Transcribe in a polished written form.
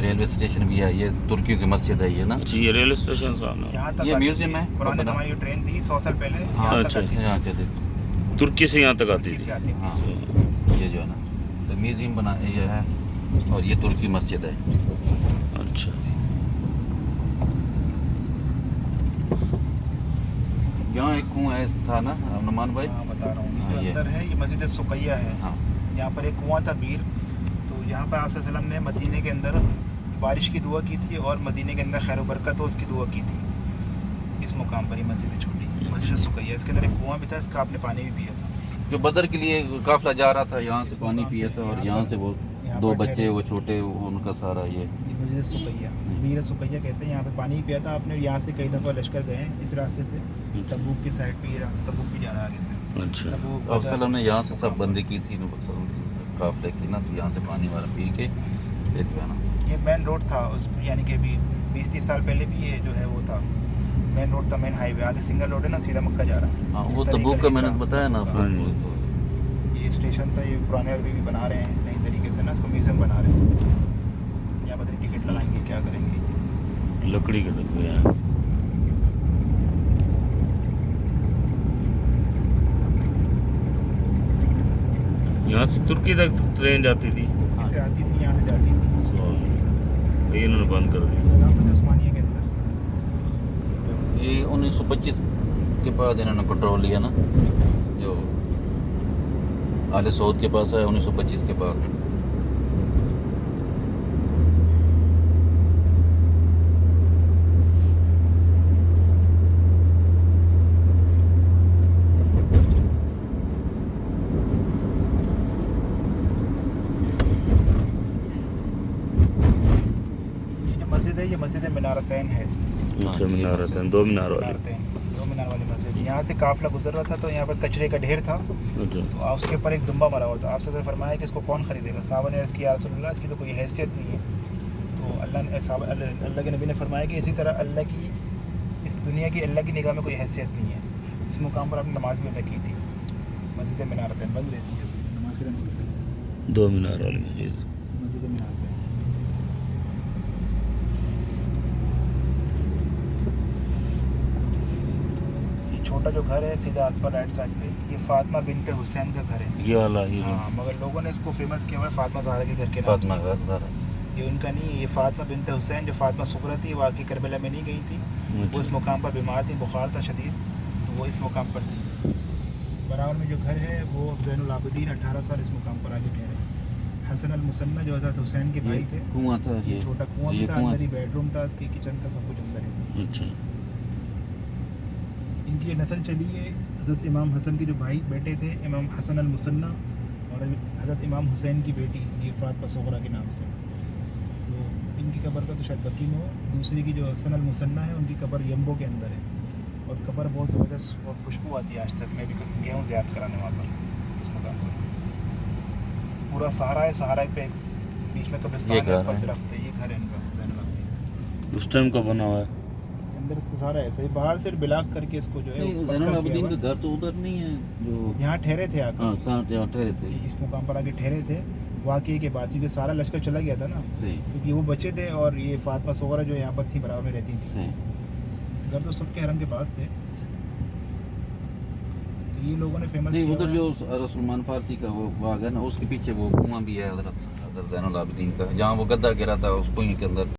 Railway station भी है, ये तुर्कियों की मस्जिद है ये ना। अच्छा, ये रेलवे स्टेशन सामने। यहाँ तक ये आती म्यूजियम थी, है, पुराने बता। जमाने की ट्रेन थी 100 साल पहले हाँ, यहाँ तक अच्छा, आती थी। यहाँ से देखो, तुर्की से यहाँ तक आती तुर्की से थी। आती थी। हाँ ये जो है ना, तो म्यूजियम बना ये है, और ये तुर्की मस्जिद है। अच्छा, यहाँ एक कुआं है था ना नुमान भाई। हाँ बता रहा हूँ, हाँ, ये ये। अंदर है, ये मस्जिद सुकैया है। हाँ यहाँ पर एक कुआं था बीर, तो यहाँ पर आप सल्लल्लाहु अलैहि वसल्लम ने मदीने के अंदर बारिश की दुआ की थी और मदीने के अंदर खैर बरकत हो उसकी दुआ की थी। इस मुकाम पर ये मस्जिद है छोटी, मस्जिद सुकैया। इसके अंदर एक कुआं भी था, इसका आपने पानी भी पिया था। जो बदर के लिए काफिला जा रहा था, यहाँ से पानी पिया था, और यहाँ से वो यहाँ दो पर बच्चे ठहरे। वो छोटे, वो उनका सारा ये। ये मस्जिद सुकैया, बीर सुकैया कहते हैं। यहाँ पे पानी भी पिया था आपने। यहाँ से कई दफ़ा लश्कर गए हैं इस रास्ते से, तबूक की साइड पे। ये रास्ता तबूक भी जा रहा है आगे से। अच्छा, तबूक अब सल्लम ने यहाँ से सब बंदी की थी काफिले की ना, तो यहाँ से पानी वाला पी के फिर जो है ना, ये मेन रोड था उस, यानी कि अभी 20-30 साल पहले भी ये जो है वो था मेन रोड था, मेन हाईवे। आगे सिंगल रोड है ना, सीधा मक्का जा रहा है। हाँ वो तबूक का मैंने बताया ना आपको। हाँ जी। ये स्टेशन था, ये पुराने अभी भी बना रहे हैं नई तरीके से ना, इसको म्यूजियम बना रहे हैं। यहाँ पर टिकट लगाएंगे, क्या करेंगे। लकड़ी के डब्बे हैं। यहाँ से तुर्की तक ट्रेन जाती थी। तुर्की से आती थी, यहाँ से जाती थी। ये इन्होंने बंद कर दी। खिलाफत उस्मानिया के अंदर। ये 1925 के बाद इन्होंने कंट्रोल लिया ना, जो आले सऊद के पास है 1925 के बाद। ये जो मस्जिद है, ये मस्जिद मिनारतैन है। अच्छा, मीनारत है, दो मीनार वाली। मिनारतैन, 2 मीनार वाली मस्जिद। यहाँ से काफिला गुजर रहा था, तो यहाँ पर कचरे का ढेर था, अच्छा, तो उसके ऊपर एक दुम्बा मरा हुआ था। आपसे फरमाया कि इसको कौन खरीदेगा। साहबा ने अर्ज़ किया, या रसूलल्लाह, इसकी तो कोई हैसियत नहीं है। तो अल्लाह के नबी ने फरमाया कि इसी तरह अल्लाह की, इस दुनिया की अल्लाह की निगाह में कोई हैसियत नहीं है। इस मुकाम पर आपने नमाज भी अदा की थी। मस्जिद मिनारतैन बंद रहती है नमाज के लिए। दो मीनार वाली मस्जिद। मस्जिद मिनारतैन। छोटा जो घर है सीधा हाथ पर राइट साइड पे, ये फातिमा बिनते हुसैन का घर है। ये वाला ही। हाँ, मगर लोगों ने इसको फेमस किया हुआ है फातिमा ज़हरा के घर के नाम फातिमा से। का घर। ये उनका नहीं है, ये फातिमा बिनते हुसैन, जो फातिमा सुगरा थी, वाकई करबला में नहीं गई थी। वो इस मुकाम पर बीमार थी, बुखार था शदीद, तो वो इस मुकाम पर थी। बराबर में जो घर है वो ज़ैनुल आबिदीन 18 साल इस मुकाम पर आगे ठहरे। हसन अल मुसन्ना जो हज़रत हुसैन के भाई थे, कुआं था ये, छोटा कुआं भी ये था, कुआं। अंदर ही बेडरूम था, उसकी किचन था, सब कुछ अंदर ही। अच्छा, इनकी ये नस्ल चली है हज़रत इमाम हसन के जो भाई बेटे थे, इमाम हसन अल मुसन्ना, और हज़रत इमाम हुसैन की बेटी, ये फातिमा सुगरा के नाम से। तो इनकी कब्र का तो शायद बकी में हो। दूसरी की जो हसन अल मुसन्ना है, उनकी कब्र यम्बो के अंदर है, और कब्र बहुत ज़बरदस्त और खुशबू आती है आज तक। मैं भी गया हूँ ज़ियारत कराने वहाँ पर, इस मुकाम पर। पूरा सहारा है, सहारा पे बीच में कब्रिस्तान है, ऊपर दरख्त है। ये घर है इनका ज़ैनुल आबिदीन। उस टाइम का बना हुआ है। अंदर से सारा ऐसे ही, बाहर से ब्लॉक करके इसको जो है नहीं, पक्का ज़ैनुल किया आबिदीन हुआ का है। घर तो उधर नहीं है जो। यहाँ ठहरे थे आकर, हाँ साथ यहाँ ठहरे थे। इस मुकाम पर आके ठहरे थे वाकई के बाद, क्योंकि सारा लश्कर चला गया था ना, सही क्योंकि वो बचे थे, और ये फातिमा सुगरा जो यहाँ पर थी बराबर में रहती थी। सही। घर तो सबके हरम के पास थे, तो ये लोगों ने फेमस नहीं, किया उधर हुआ जो सलमान फारसी का वो बाग है ना, उसके पीछे वो कुआं भी है हज़रत ज़ैनुल आबिदीन का, जहाँ वो गद्दा गिरा था उस कुएं के अंदर।